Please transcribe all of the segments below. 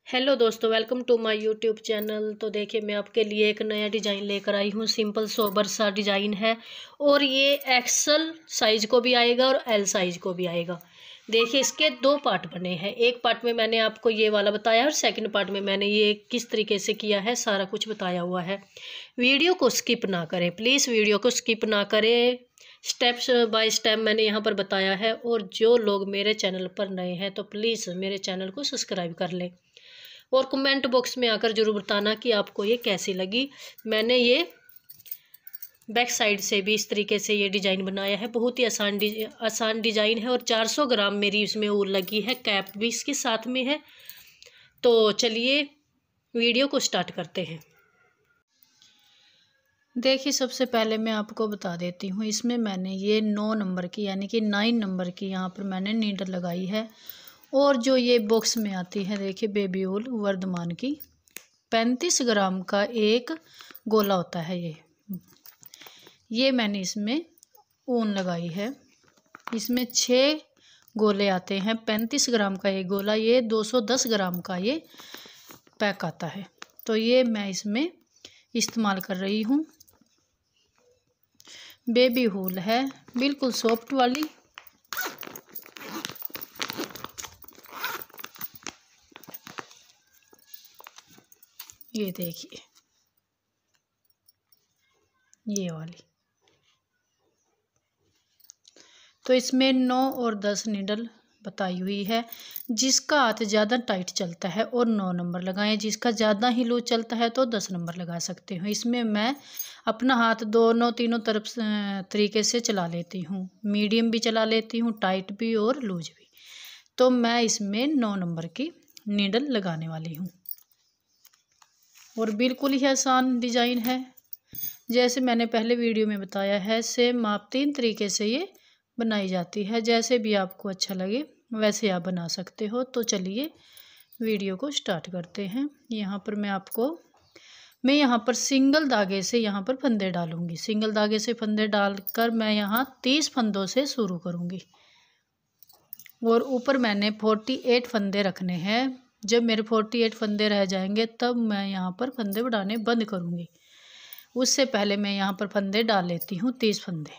Hello दोस्तों, welcome to my YouTube channel. तो देखिए, मैं आपके लिए एक नया डिज़ाइन लेकर आई हूँ। सिंपल सोबर सा डिज़ाइन है और ये एक्सल साइज को भी आएगा और एल साइज को भी आएगा। देखिए, इसके दो पार्ट बने हैं। एक पार्ट में मैंने आपको ये वाला बताया और सेकंड पार्ट में मैंने ये किस तरीके से किया है सारा कुछ बताया हुआ है। वीडियो को स्किप ना करें प्लीज़, वीडियो को स्किप ना करें। स्टेप्स बाय स्टेप मैंने यहाँ पर बताया है। और जो लोग मेरे चैनल पर नए हैं तो प्लीज़ मेरे चैनल को सब्सक्राइब कर लें और कमेंट बॉक्स में आकर ज़रूर बताना कि आपको ये कैसी लगी। मैंने ये बैक साइड से भी इस तरीके से ये डिज़ाइन बनाया है। बहुत ही आसान डिज़ाइन है और 400 ग्राम मेरी इसमें ऊन लगी है। कैप भी इसके साथ में है। तो चलिए वीडियो को स्टार्ट करते हैं। देखिए, सबसे पहले मैं आपको बता देती हूँ, इसमें मैंने ये 9 नंबर की यानी कि 9 नंबर की यहाँ पर मैंने नीडल लगाई है। और जो ये बॉक्स में आती है, देखिए बेबी वूल वर्धमान की 35 ग्राम का एक गोला होता है। ये मैंने इसमें ऊन लगाई है। इसमें 6 गोले आते हैं। 35 ग्राम का एक गोला, ये 210 ग्राम का ये पैक आता है। तो ये मैं इसमें इस्तेमाल कर रही हूँ। बेबी वूल है, बिल्कुल सॉफ्ट वाली। ये देखिए, ये वाली। तो इसमें 9 और 10 नीडल बताई हुई है। जिसका हाथ ज़्यादा टाइट चलता है और 9 नंबर लगाएं, जिसका ज़्यादा ही लूज चलता है तो 10 नंबर लगा सकते हो। इसमें मैं अपना हाथ दोनों तीनों तरफ तरीके से चला लेती हूँ। मीडियम भी चला लेती हूँ, टाइट भी और लूज भी। तो मैं इसमें 9 नंबर की नीडल लगाने वाली हूँ। और बिल्कुल ही आसान डिज़ाइन है, जैसे मैंने पहले वीडियो में बताया है। सेम आप 3 तरीके से ये बनाई जाती है। जैसे भी आपको अच्छा लगे वैसे आप बना सकते हो। तो चलिए वीडियो को स्टार्ट करते हैं। मैं यहाँ पर सिंगल धागे से यहाँ पर फंदे डालूंगी। सिंगल धागे से फंदे डालकर मैं यहाँ 30 फंदों से शुरू करूँगी। और ऊपर मैंने 48 फंदे रखने हैं। जब मेरे 48 फंदे रह जाएंगे तब मैं यहाँ पर फंदे बढ़ाने बंद करूँगी। उससे पहले मैं यहाँ पर फंदे डाल लेती हूँ 30 फंदे।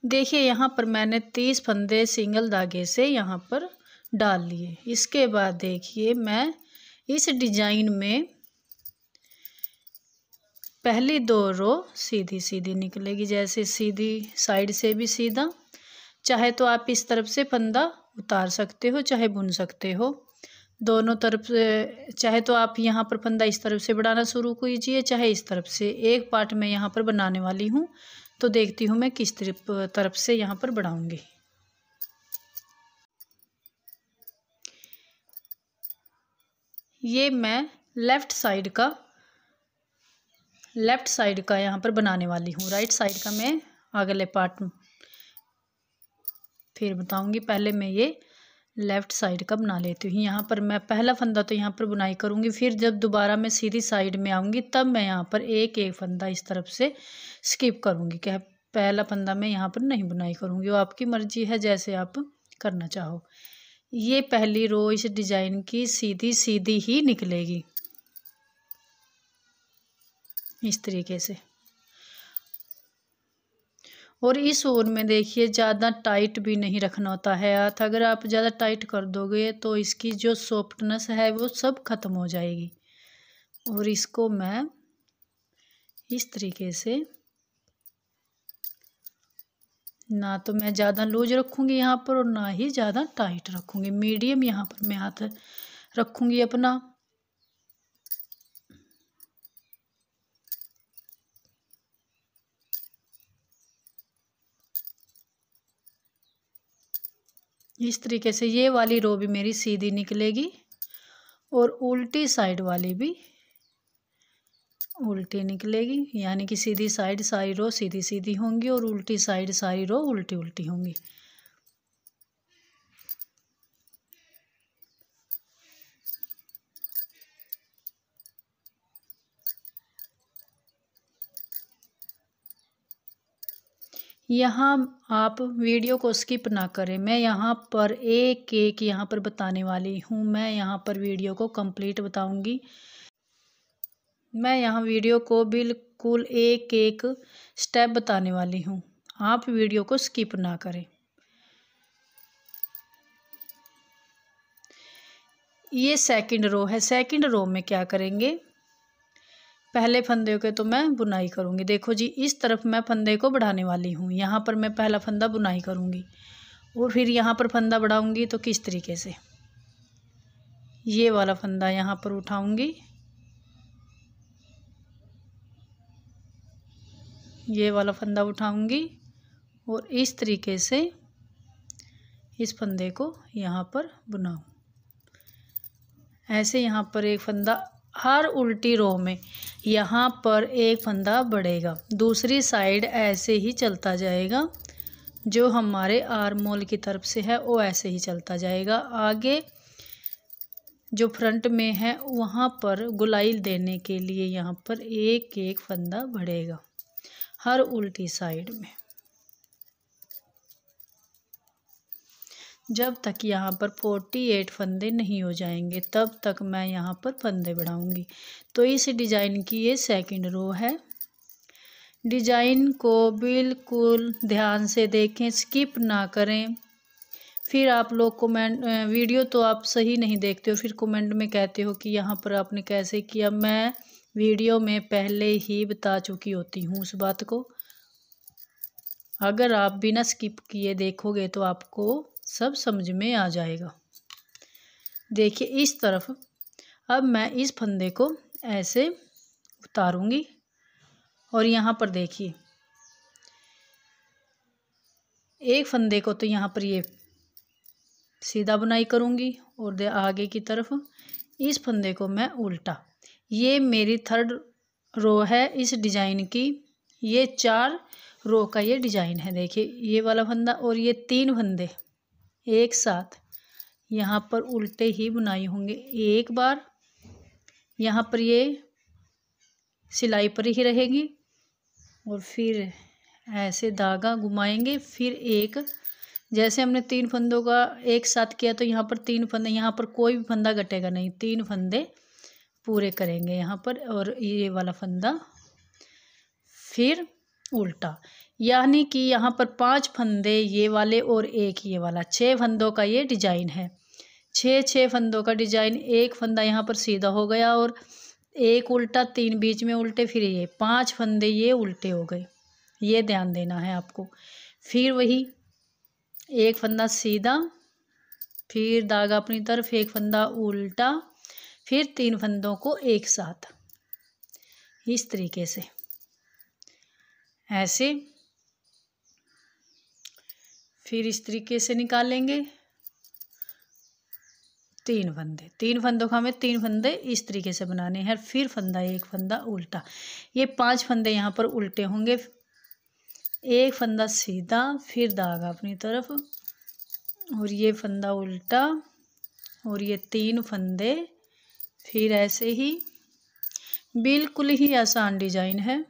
देखिए, यहाँ पर मैंने 30 फंदे सिंगल धागे से यहाँ पर डाल लिए। इसके बाद देखिए, मैं इस डिजाइन में पहली 2 रो सीधी सीधी निकलेगी। जैसे सीधी साइड से भी सीधा, चाहे तो आप इस तरफ से फंदा उतार सकते हो, चाहे बुन सकते हो दोनों तरफ से। चाहे तो आप यहाँ पर फंदा इस तरफ से बढ़ाना शुरू कीजिए, चाहे इस तरफ से। एक पार्ट में यहाँ पर बनाने वाली हूँ तो देखती हूँ मैं किस तरफ से यहाँ पर बढ़ाऊंगी। ये मैं लेफ्ट साइड का यहाँ पर बनाने वाली हूँ। राइट साइड का मैं अगले पार्ट फिर बताऊंगी। पहले मैं ये लेफ्ट साइड का बना लेती हूँ। यहाँ पर मैं पहला फंदा तो यहाँ पर बुनाई करूँगी, फिर जब दोबारा मैं सीधी साइड में आऊँगी तब मैं यहाँ पर एक एक फंदा इस तरफ से स्किप करूँगी। क्या पहला फंदा मैं यहाँ पर नहीं बुनाई करूँगी, वो आपकी मर्जी है, जैसे आप करना चाहो। ये पहली रो इस डिज़ाइन की सीधी सीधी ही निकलेगी इस तरीके से। और इस ऊन में देखिए, ज़्यादा टाइट भी नहीं रखना होता है हाथ। अगर आप ज़्यादा टाइट कर दोगे तो इसकी जो सॉफ्टनेस है वो सब खत्म हो जाएगी। और इसको मैं इस तरीके से, ना तो मैं ज़्यादा लूज रखूँगी यहाँ पर और ना ही ज़्यादा टाइट रखूँगी। मीडियम यहाँ पर मैं हाथ रखूँगी अपना। इस तरीके से ये वाली रो भी मेरी सीधी निकलेगी और उल्टी साइड वाली भी उल्टी निकलेगी। यानी कि सीधी साइड सारी रो सीधी सीधी होंगी और उल्टी साइड सारी रो उल्टी उल्टी होंगी। यहाँ आप वीडियो को स्किप ना करें, मैं यहाँ पर एक एक यहाँ पर बताने वाली हूँ। मैं यहाँ पर वीडियो को कंप्लीट बताऊँगी। मैं यहाँ वीडियो को बिल्कुल एक एक स्टेप बताने वाली हूँ, आप वीडियो को स्किप ना करें। ये सेकंड रो है। सेकंड रो में क्या करेंगे, पहले फंदे के तो मैं बुनाई करूँगी। देखो जी, इस तरफ मैं फंदे को बढ़ाने वाली हूँ। यहाँ पर मैं पहला फंदा बुनाई करूँगी और फिर यहाँ पर फंदा बढ़ाऊँगी। तो किस तरीके से, ये वाला फंदा यहाँ पर उठाऊँगी, ये वाला फंदा उठाऊँगी और इस तरीके से इस फंदे को यहाँ पर बुनाऊँ। ऐसे यहाँ पर एक फंदा, हर उल्टी रो में यहाँ पर एक फंदा बढ़ेगा, दूसरी साइड ऐसे ही चलता जाएगा। जो हमारे आर्म होल की तरफ से है वो ऐसे ही चलता जाएगा। आगे जो फ्रंट में है वहाँ पर गुलाइल देने के लिए यहाँ पर एक एक फंदा बढ़ेगा हर उल्टी साइड में। जब तक यहाँ पर 48 फंदे नहीं हो जाएंगे तब तक मैं यहाँ पर फंदे बढ़ाऊँगी। तो इस डिज़ाइन की ये सेकंड रो है। डिज़ाइन को बिल्कुल ध्यान से देखें, स्किप ना करें। फिर आप लोग कमेंट, वीडियो तो आप सही नहीं देखते हो, फिर कमेंट में कहते हो कि यहाँ पर आपने कैसे किया। मैं वीडियो में पहले ही बता चुकी होती हूँ उस बात को। अगर आप बिना स्किप किए देखोगे तो आपको सब समझ में आ जाएगा। देखिए इस तरफ, अब मैं इस फंदे को ऐसे उतारूंगी और यहाँ पर देखिए एक फंदे को तो यहाँ पर ये सीधा बुनाई करूँगी और आगे की तरफ इस फंदे को मैं उल्टा। ये मेरी थर्ड रो है इस डिज़ाइन की। ये 4 रो का ये डिज़ाइन है। देखिए ये वाला फंदा और ये 3 फंदे एक साथ यहाँ पर उल्टे ही बुनाई होंगे। एक बार यहाँ पर ये सिलाई पर ही रहेगी और फिर ऐसे धागा घुमाएंगे। फिर एक, जैसे हमने 3 फंदों का एक साथ किया तो यहाँ पर 3 फंदे, यहाँ पर कोई भी फंदा घटेगा नहीं, 3 फंदे पूरे करेंगे यहाँ पर। और ये वाला फंदा फिर उल्टा, यानी कि यहाँ पर 5 फंदे ये वाले और एक ये वाला, 6 फंदों का ये डिजाइन है। 6 फंदों का डिजाइन, एक फंदा यहाँ पर सीधा हो गया और एक उल्टा, 3 बीच में उल्टे, फिर ये 5 फंदे ये उल्टे हो गए। ये ध्यान देना है आपको। फिर वही एक फंदा सीधा, फिर धागा अपनी तरफ, एक फंदा उल्टा, फिर 3 फंदों को एक साथ इस तरीके से ऐसे, फिर इस तरीके से निकालेंगे 3 फंदे। 3 फंदों का हमें 3 फंदे इस तरीके से बनाने हैं। फिर फंदा, एक फंदा उल्टा, ये 5 फंदे यहाँ पर उल्टे होंगे। एक फंदा सीधा, फिर धागा अपनी तरफ और ये फंदा उल्टा और ये 3 फंदे, फिर ऐसे ही। बिल्कुल ही आसान डिजाइन है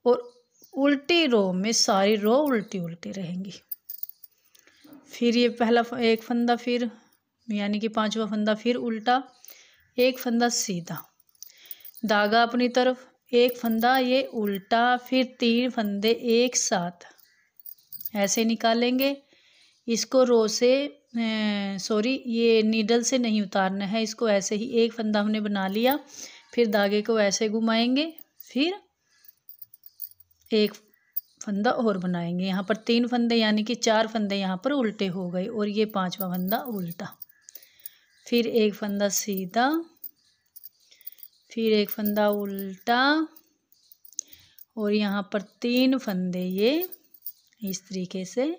और उल्टी रो में सारी रो उल्टी उल्टी रहेंगी। फिर ये पहला एक फंदा, फिर यानी कि 5वां फंदा फिर उल्टा, एक फंदा सीधा, धागा अपनी तरफ, एक फंदा ये उल्टा, फिर 3 फंदे एक साथ ऐसे निकालेंगे। इसको रो से ये नीडल से नहीं उतारना है, इसको ऐसे ही एक फंदा हमने बना लिया, फिर धागे को ऐसे घुमाएंगे, फिर एक फंदा और बनाएंगे। यहाँ पर 3 फंदे यानी कि 4 फंदे यहाँ पर उल्टे हो गए और ये 5वां फंदा उल्टा, फिर एक फंदा सीधा, फिर एक फंदा उल्टा और यहाँ पर 3 फंदे ये इस तरीके से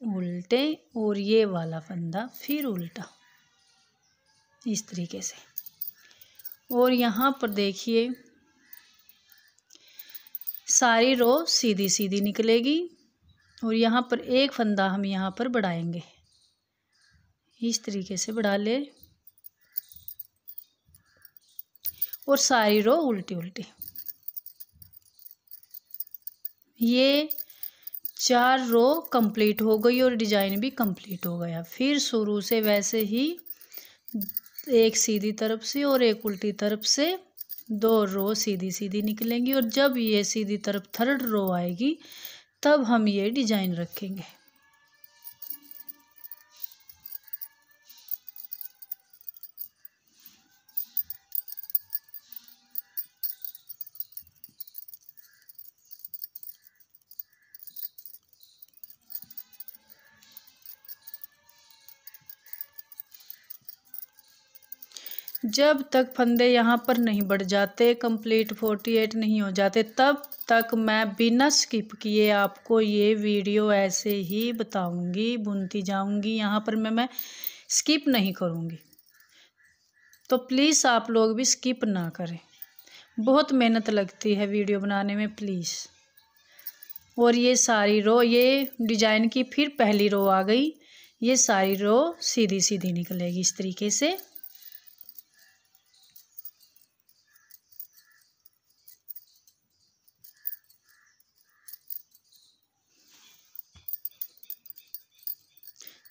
उल्टे और ये वाला फंदा फिर उल्टा इस तरीके से। और यहाँ पर देखिए सारी रो सीधी सीधी निकलेगी और यहाँ पर एक फंदा हम यहाँ पर बढ़ाएंगे, इस तरीके से बढ़ा ले। और सारी रो उल्टी उल्टी। ये 4 रो कंप्लीट हो गई और डिजाइन भी कंप्लीट हो गया। फिर शुरू से वैसे ही एक सीधी तरफ से और एक उल्टी तरफ से 2 रो सीधी सीधी निकलेंगी, और जब ये सीधी तरफ 3rd रो आएगी तब हम ये डिजाइन रखेंगे। जब तक फंदे यहाँ पर नहीं बढ़ जाते, कंप्लीट 48 नहीं हो जाते, तब तक मैं बिना स्किप किए आपको ये वीडियो ऐसे ही बताऊंगी, बुनती जाऊंगी। यहाँ पर मैं स्किप नहीं करूँगी, तो प्लीज़ आप लोग भी स्किप ना करें। बहुत मेहनत लगती है वीडियो बनाने में, प्लीज़। और ये सारी रो, ये डिजाइन की फिर पहली रो आ गई। ये सारी रो सीधी सीधी निकलेगी इस तरीके से।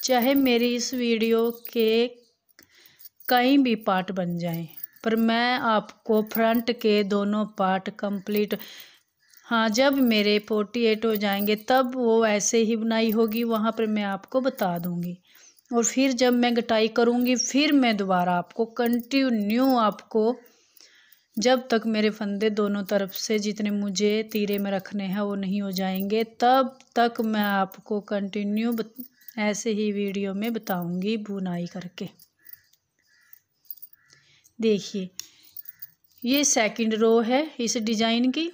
चाहे मेरी इस वीडियो के कई भी पार्ट बन जाएं, पर मैं आपको फ्रंट के दोनों पार्ट कंप्लीट, हाँ, जब मेरे 48 हो जाएंगे तब वो ऐसे ही बुनाई होगी, वहाँ पर मैं आपको बता दूंगी। और फिर जब मैं कटाई करूँगी फिर मैं दोबारा आपको कंटिन्यू, आपको जब तक मेरे फंदे दोनों तरफ से जितने मुझे तीरे में रखने हैं वो नहीं हो जाएंगे, तब तक मैं आपको कंटिन्यू ऐसे ही वीडियो में बताऊंगी बुनाई करके। देखिए, ये 2nd रो है इस डिजाइन की,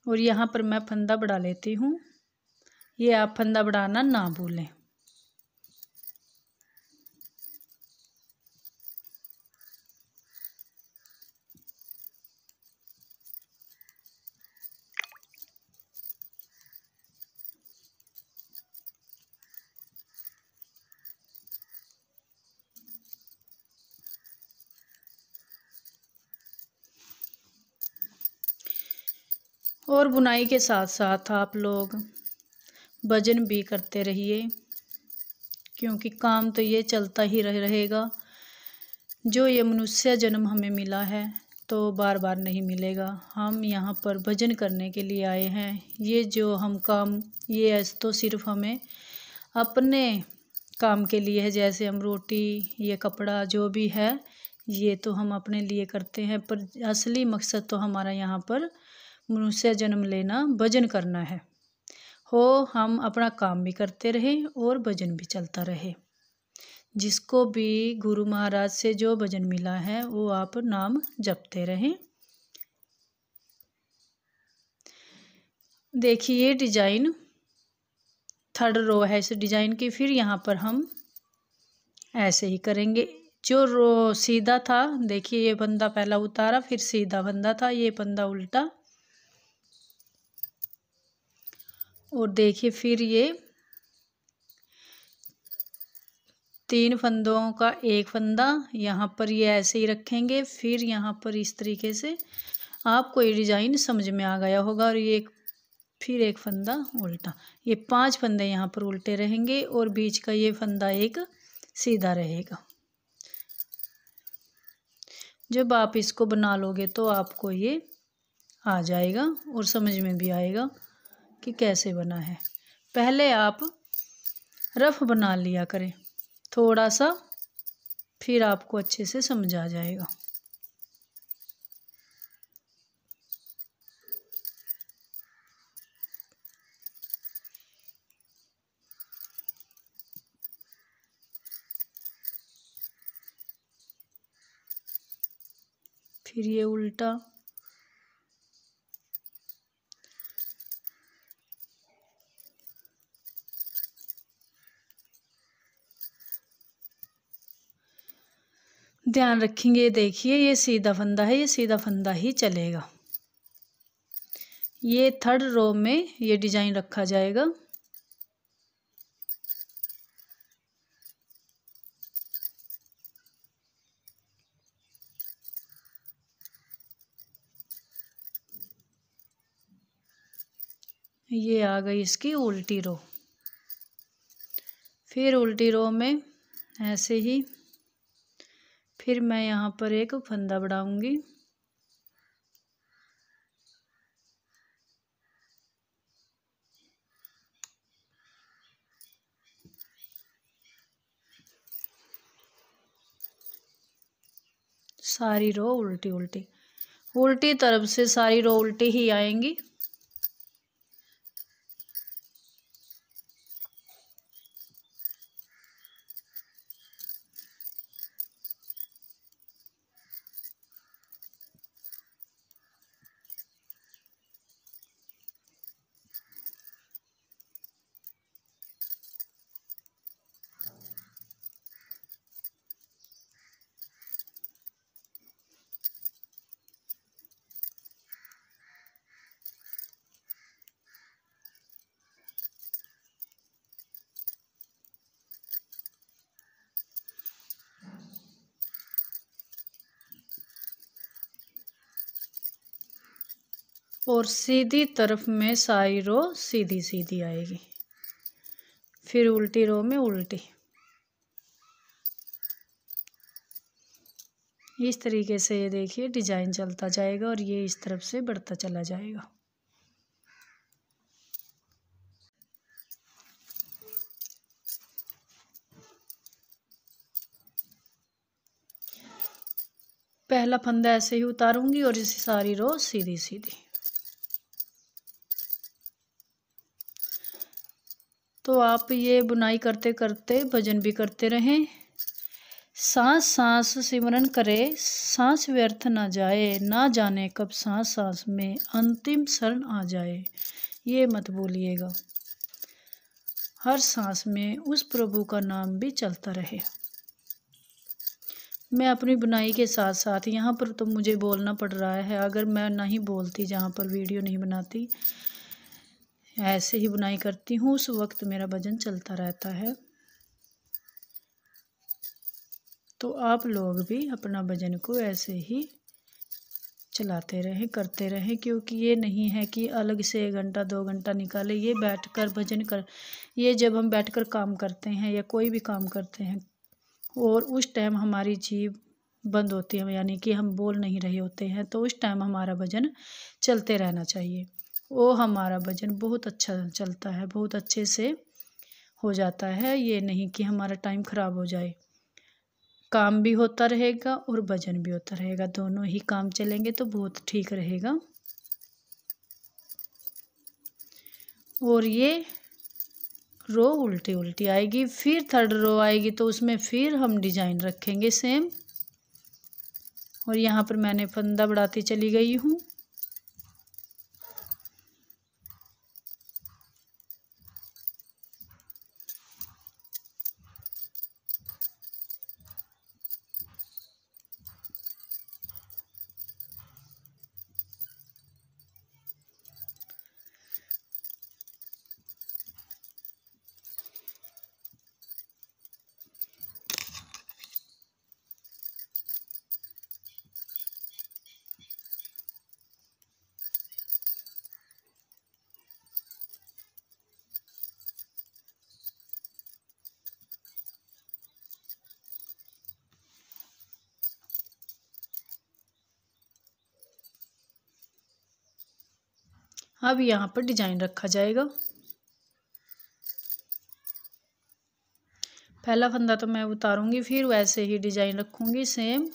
और यहाँ पर मैं फंदा बढ़ा लेती हूँ। ये आप फंदा बढ़ाना ना भूलें। और बुनाई के साथ साथ आप लोग वजन भी करते रहिए, क्योंकि काम तो ये चलता ही रहेगा। जो ये मनुष्य जन्म हमें मिला है तो बार बार नहीं मिलेगा। हम यहाँ पर भजन करने के लिए आए हैं। ये जो हम काम, ये तो सिर्फ हमें अपने काम के लिए है। जैसे हम रोटी, ये कपड़ा जो भी है, ये तो हम अपने लिए करते हैं, पर असली मकसद तो हमारा यहाँ पर मनुष्य जन्म लेना, भजन करना है। हम अपना काम भी करते रहें और भजन भी चलता रहे। जिसको भी गुरु महाराज से जो भजन मिला है वो आप नाम जपते रहें। देखिए, ये डिजाइन 3rd रो है इस डिजाइन की। फिर यहाँ पर हम ऐसे ही करेंगे। जो रो सीधा था, देखिए, ये फंदा पहला उतारा, फिर सीधा फंदा था, ये फंदा उल्टा, और देखिए फिर ये 3 फंदों का एक फंदा यहाँ पर ये ऐसे ही रखेंगे। फिर यहाँ पर इस तरीके से आपको ये डिजाइन समझ में आ गया होगा। और ये फिर एक फंदा उल्टा, ये 5 फंदे यहाँ पर उल्टे रहेंगे और बीच का ये फंदा एक सीधा रहेगा। जब आप इसको बना लोगे तो आपको ये आ जाएगा और समझ में भी आएगा कि कैसे बना है। पहले आप रफ बना लिया करें थोड़ा सा, फिर आपको अच्छे से समझ आ जाएगा। फिर ये उल्टा, ध्यान रखेंगे। देखिए, ये सीधा फंदा है, ये सीधा फंदा ही चलेगा। ये 3rd रो में ये डिजाइन रखा जाएगा। ये आ गई इसकी उल्टी रो। फिर उल्टी रो में ऐसे ही फिर मैं यहाँ पर एक फंदा बढ़ाऊंगी। सारी रो उल्टी उल्टी, उल्टी तरफ से सारी रो उल्टी ही आएंगी। और सीधी तरफ में सारी रो सीधी सीधी आएगी। फिर उल्टी रो में उल्टी। इस तरीके से ये देखिए डिजाइन चलता जाएगा और ये इस तरफ से बढ़ता चला जाएगा। पहला फंदा ऐसे ही उतारूंगी और इसी सारी रो सीधी सीधी। तो आप ये बुनाई करते करते भजन भी करते रहें। सांस सांस सिमरन करे, सांस व्यर्थ ना जाए, ना जाने कब सांस सांस में अंतिम शरण आ जाए। ये मत भूलिएगा, हर सांस में उस प्रभु का नाम भी चलता रहे। मैं अपनी बुनाई के साथ साथ यहाँ पर तो मुझे बोलना पड़ रहा है, अगर मैं नहीं बोलती, जहाँ पर वीडियो नहीं बनाती, ऐसे ही बुनाई करती हूँ, उस वक्त मेरा भजन चलता रहता है। तो आप लोग भी अपना भजन को ऐसे ही चलाते रहें, करते रहें, क्योंकि ये नहीं है कि अलग से 1 घंटा 2 घंटा निकाले। ये बैठकर भजन कर, ये जब हम बैठकर काम करते हैं या कोई भी काम करते हैं और उस टाइम हमारी जीभ बंद होती है, यानी कि हम बोल नहीं रहे होते हैं, तो उस टाइम हमारा भजन चलते रहना चाहिए। वो हमारा भजन बहुत अच्छा चलता है, बहुत अच्छे से हो जाता है। ये नहीं कि हमारा टाइम ख़राब हो जाए, काम भी होता रहेगा और भजन भी होता रहेगा, दोनों ही काम चलेंगे तो बहुत ठीक रहेगा। और ये रो उल्टी उल्टी आएगी। फिर 3rd रो आएगी तो उसमें फिर हम डिजाइन रखेंगे सेम। और यहाँ पर मैंने फंदा बढ़ाती चली गई हूँ। अब यहाँ पर डिजाइन रखा जाएगा। पहला फंदा तो मैं उतारूंगी, फिर वैसे ही डिजाइन रखूंगी सेम।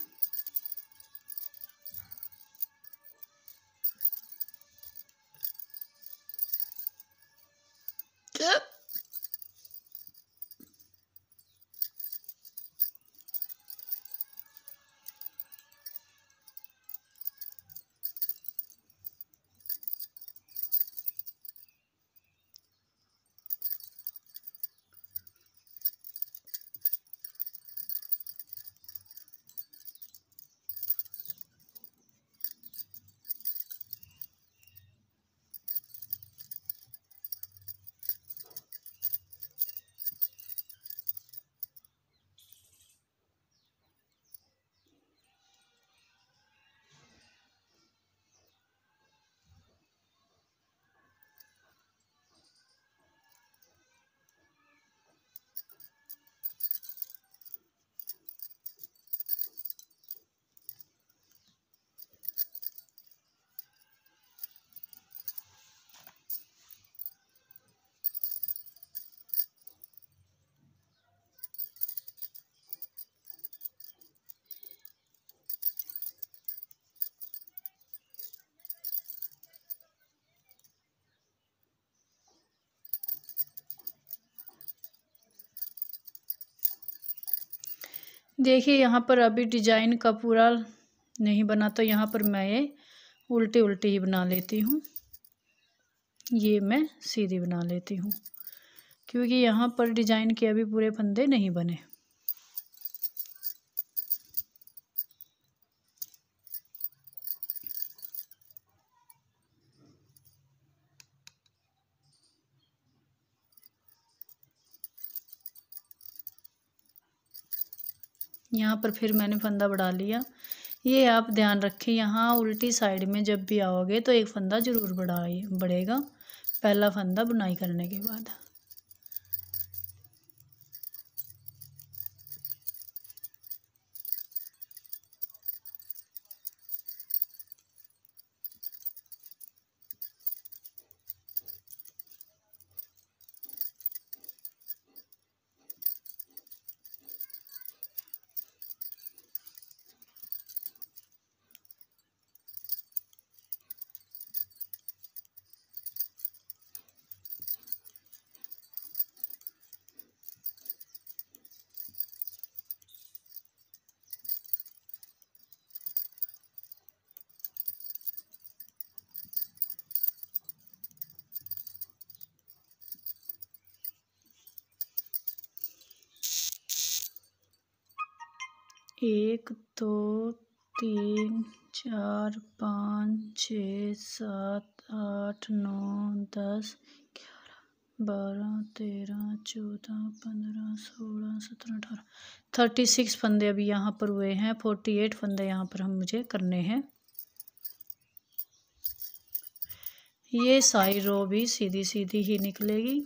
देखिए यहाँ पर अभी डिजाइन का पूरा नहीं बना, तो यहाँ पर मैं ये उल्टी उल्टी ही बना लेती हूँ। ये मैं सीधी बना लेती हूँ क्योंकि यहाँ पर डिजाइन के अभी पूरे फंदे नहीं बने। यहाँ पर फिर मैंने फंदा बढ़ा लिया। ये आप ध्यान रखें, यहाँ उल्टी साइड में जब भी आओगे तो एक फंदा जरूर बढ़ेगा पहला फंदा बुनाई करने के बाद। एक दो तीन चार पाँच 6 7 8 9 10 11 12 13 14 15 16 17 18 36 फंदे अभी यहाँ पर हुए हैं। 48 फंदे यहाँ पर मुझे करने हैं। ये सारी रो भी सीधी सीधी ही निकलेगी।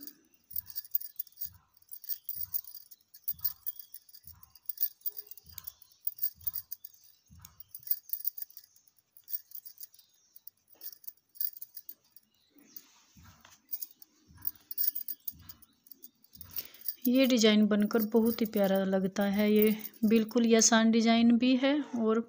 ये डिज़ाइन बनकर बहुत ही प्यारा लगता है। ये बिल्कुल ही आसान डिज़ाइन भी है और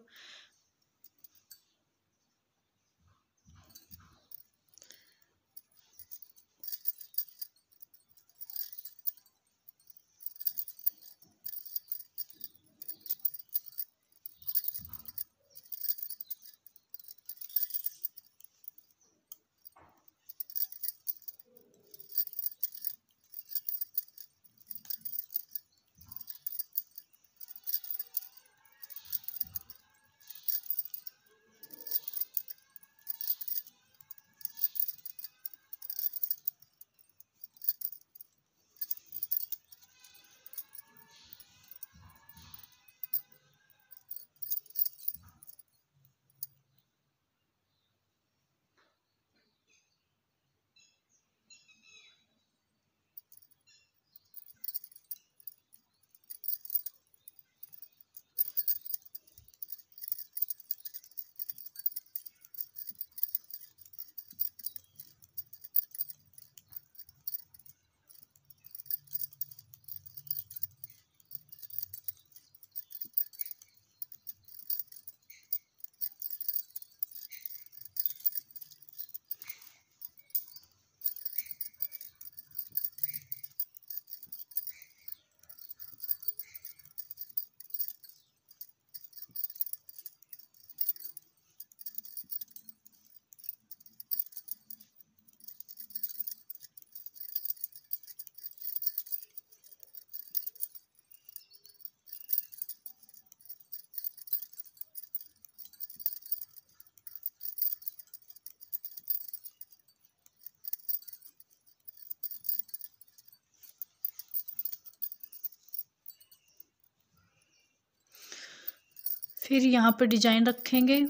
फिर यहाँ पर डिजाइन रखेंगे।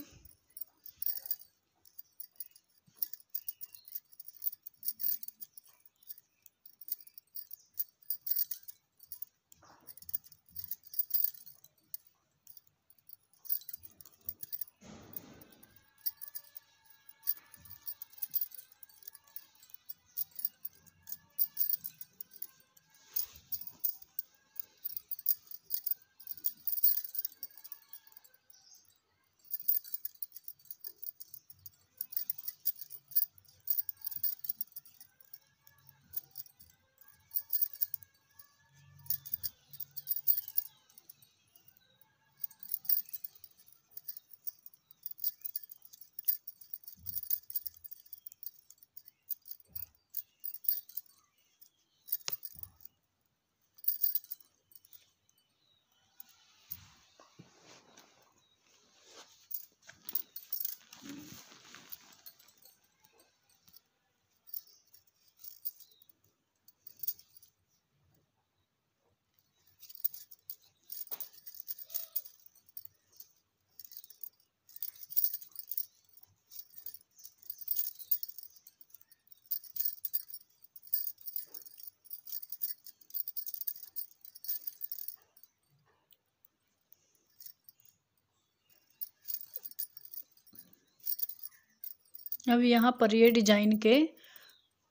अब यहाँ पर ये डिजाइन के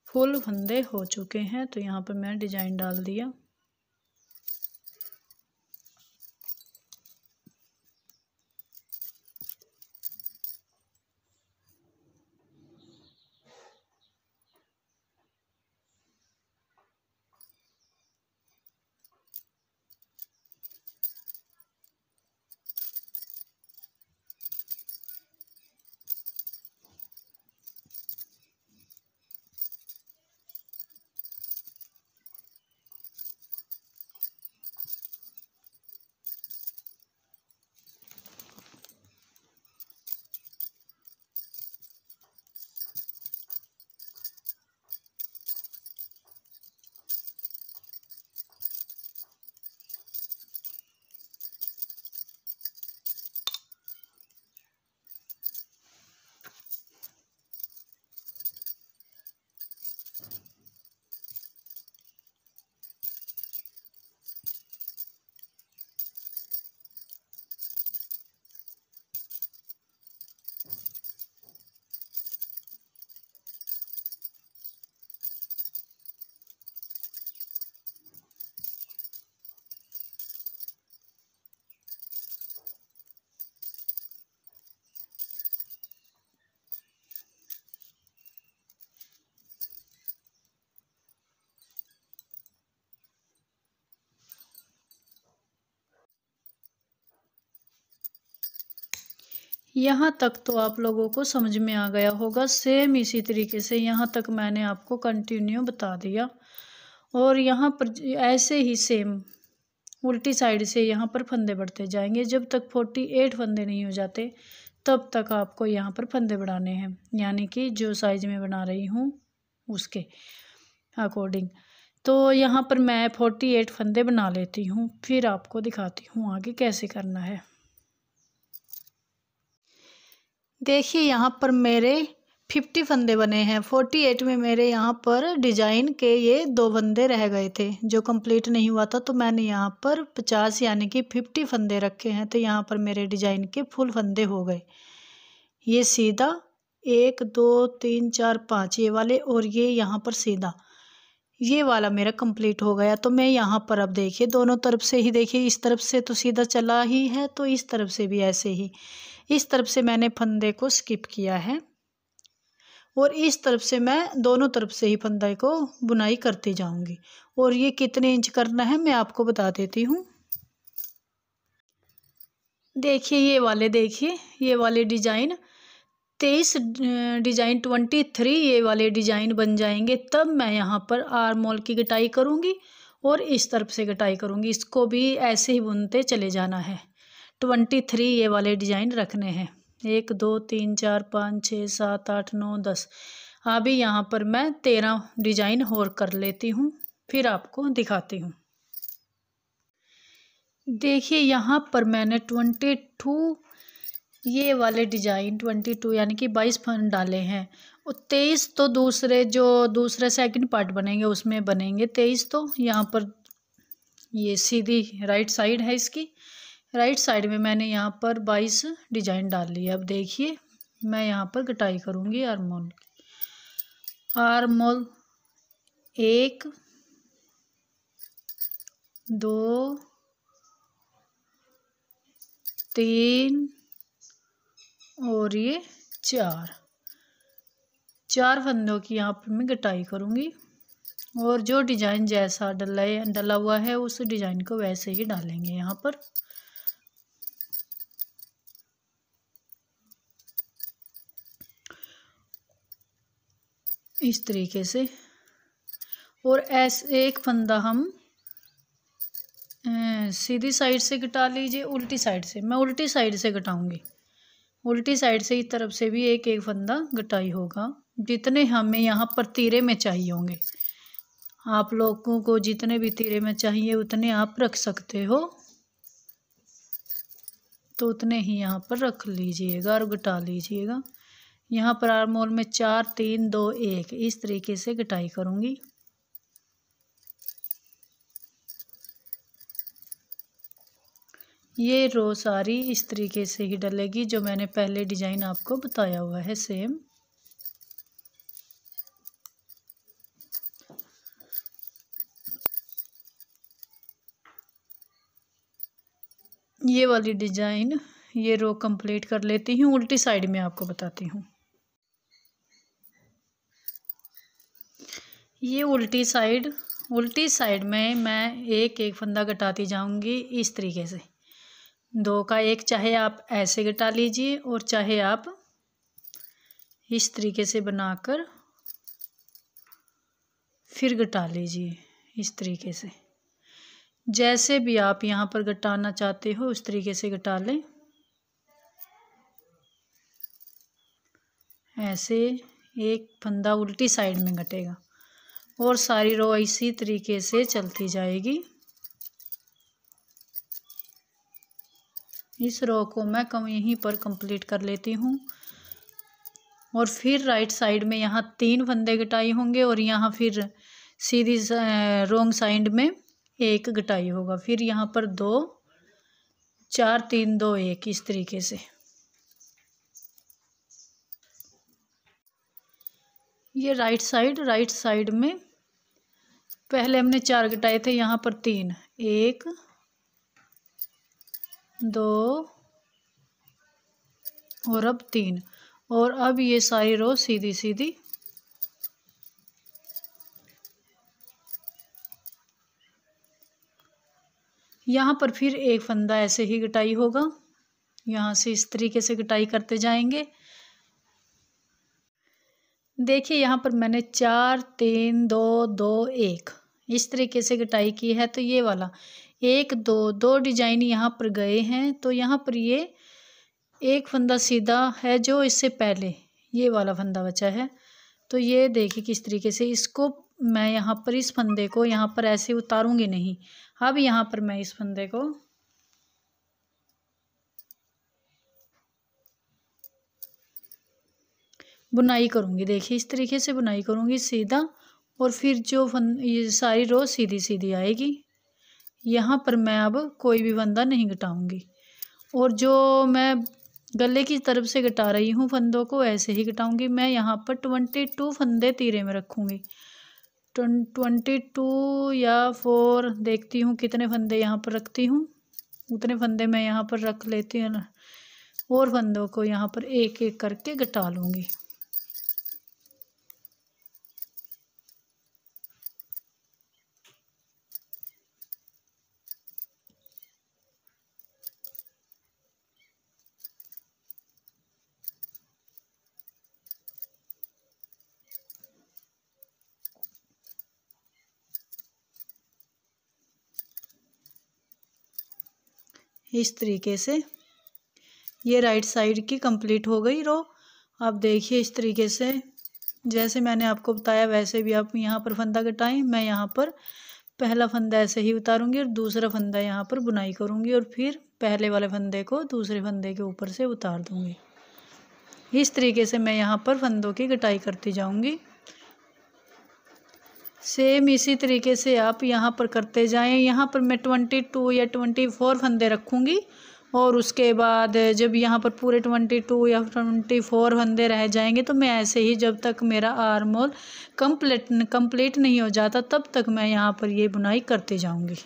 फुल फंदे हो चुके हैं, तो यहाँ पर मैं डिजाइन डाल दिया। यहाँ तक तो आप लोगों को समझ में आ गया होगा। सेम इसी तरीके से यहाँ तक मैंने आपको कंटिन्यू बता दिया। और यहाँ पर ऐसे ही सेम उल्टी साइड से यहाँ पर फंदे बढ़ते जाएंगे। जब तक 48 फंदे नहीं हो जाते तब तक आपको यहाँ पर फंदे बढ़ाने हैं, यानी कि जो साइज में बना रही हूँ उसके अकॉर्डिंग। तो यहाँ पर मैं 48 फंदे बना लेती हूँ, फिर आपको दिखाती हूँ आगे कैसे करना है। देखिए यहाँ पर मेरे 50 फंदे बने हैं। 48 में मेरे यहाँ पर डिजाइन के ये 2 फंदे रह गए थे जो कंप्लीट नहीं हुआ था, तो मैंने यहाँ पर 50 यानी कि 50 फंदे रखे हैं। तो यहाँ पर मेरे डिजाइन के फुल फंदे हो गए। ये सीधा 1 2 3 4 5 ये वाले, और ये यहाँ पर सीधा ये वाला मेरा कंप्लीट हो गया। तो मैं यहाँ पर अब देखिए दोनों तरफ से ही, देखिए इस तरफ से तो सीधा चला ही है, तो इस तरफ से भी ऐसे ही, इस तरफ से मैंने फंदे को स्किप किया है और इस तरफ से मैं दोनों तरफ से ही फंदे को बुनाई करती जाऊंगी। और ये कितने इंच करना है मैं आपको बता देती हूँ। देखिए ये वाले डिजाइन 23 डिजाइन 23 ये वाले डिजाइन बन जाएंगे। तब मैं यहाँ पर आर्म मोल की कटाई करूँगी और इस तरफ से कटाई करूँगी। इसको भी ऐसे ही बुनते चले जाना है। 23 ये वाले डिजाइन रखने हैं। 1 2 3 4 5 6 7 8 9 10। अभी यहाँ पर मैं 13 डिजाइन और कर लेती हूँ, फिर आपको दिखाती हूँ। देखिए यहाँ पर मैंने 22 ये वाले डिजाइन 22 यानी कि 22 फंद डाले हैं। और 23 तो दूसरे सेकंड पार्ट बनेंगे उसमें बनेंगे 23। तो यहाँ पर ये सीधी राइट साइड है, इसकी राइट साइड में मैंने यहाँ पर 22 डिजाइन डाल लिया। अब देखिए मैं यहाँ पर कटाई करूँगी आर्म मोल 1 2 3 और ये 4 फंदों की यहाँ पर मैं कटाई करूँगी। और जो डिजाइन जैसा डला हुआ है उस डिजाइन को वैसे ही डालेंगे यहाँ पर। इस तरीके से। और ऐसे एक फंदा हम सीधी साइड से कटा लीजिए, उल्टी साइड से मैं उल्टी साइड से कटाऊंगी। उल्टी साइड से इस तरफ से भी एक एक फंदा कटाई होगा। जितने हमें यहाँ पर तीरे में चाहिए होंगे, आप लोगों को जितने भी तीरे में चाहिए उतने आप रख सकते हो, तो उतने ही यहाँ पर रख लीजिएगा और कटा लीजिएगा। यहाँ पर आर्म होल में 4 3 2 1 इस तरीके से कटाई करूँगी। ये रो सारी इस तरीके से ही डलेगी जो मैंने पहले डिजाइन आपको बताया हुआ है सेम। ये वाली डिजाइन, ये रो कंप्लीट कर लेती हूँ। उल्टी साइड में आपको बताती हूँ। ये उल्टी साइड में मैं एक एक फंदा घटाती जाऊंगी इस तरीके से। 2 का एक, चाहे आप ऐसे घटा लीजिए और चाहे आप इस तरीके से बनाकर फिर घटा लीजिए इस तरीके से। जैसे भी आप यहाँ पर घटाना चाहते हो उस तरीके से घटा लें। ऐसे एक फंदा उल्टी साइड में घटेगा और सारी रो इसी तरीके से चलती जाएगी। इस रो को मैं यहीं पर कंप्लीट कर लेती हूँ और फिर राइट साइड में यहाँ 3 फंदे घटाई होंगे और यहाँ फिर सीधी रोंग साइड में 1 घटाई होगा। फिर यहाँ पर 2 4 3 2 1 इस तरीके से। ये राइट साइड में पहले हमने 4 घटाए थे, यहाँ पर 3, 1 2 और अब 3। और अब ये सारी रो सीधी सीधी यहाँ पर फिर 1 फंदा ऐसे ही घटाई होगा। यहाँ से इस तरीके से घटाई करते जाएंगे। देखिए यहाँ पर मैंने 4 3 2 2 1 इस तरीके से घटाई की है। तो ये वाला 1 2 2 डिजाइन यहाँ पर गए हैं। तो यहाँ पर ये 1 फंदा सीधा है जो इससे पहले ये वाला फंदा बचा है। तो ये देखिए किस तरीके से इसको मैं यहाँ पर इस फंदे को यहाँ पर ऐसे उतारूंगी नहीं। अब यहाँ पर मैं इस फंदे को बुनाई करूँगी। देखिए इस तरीके से बुनाई करूँगी सीधा और फिर जो ये सारी रो सीधी सीधी आएगी। यहाँ पर मैं अब कोई भी फंदा नहीं घटाऊँगी और जो मैं गले की तरफ से घटा रही हूँ फंदों को ऐसे ही घटाऊँगी। मैं यहाँ पर 22 फंदे तीरे में रखूँगी। 22 या 4 देखती हूँ कितने फंदे यहाँ पर रखती हूँ, उतने फंदे मैं यहाँ पर रख लेती हूँ और फंदों को यहाँ पर एक एक करके घटा लूँगी। इस तरीके से ये राइट साइड की कंप्लीट हो गई रो। आप देखिए इस तरीके से जैसे मैंने आपको बताया वैसे भी आप यहाँ पर फंदा घटाएं। मैं यहाँ पर पहला फंदा ऐसे ही उतारूंगी और दूसरा फंदा यहाँ पर बुनाई करूंगी और फिर पहले वाले फंदे को दूसरे फंदे के ऊपर से उतार दूंगी। इस तरीके से मैं यहाँ पर फंदों की घटाई करती जाऊंगी। सेम इसी तरीके से आप यहाँ पर करते जाएं। यहाँ पर मैं 22 या 24 फंदे रखूँगी और उसके बाद जब यहाँ पर पूरे 22 या 24 फंदे रह जाएंगे तो मैं ऐसे ही जब तक मेरा आर्म होल कंप्लीट नहीं हो जाता तब तक मैं यहाँ पर ये बुनाई करती जाऊँगी।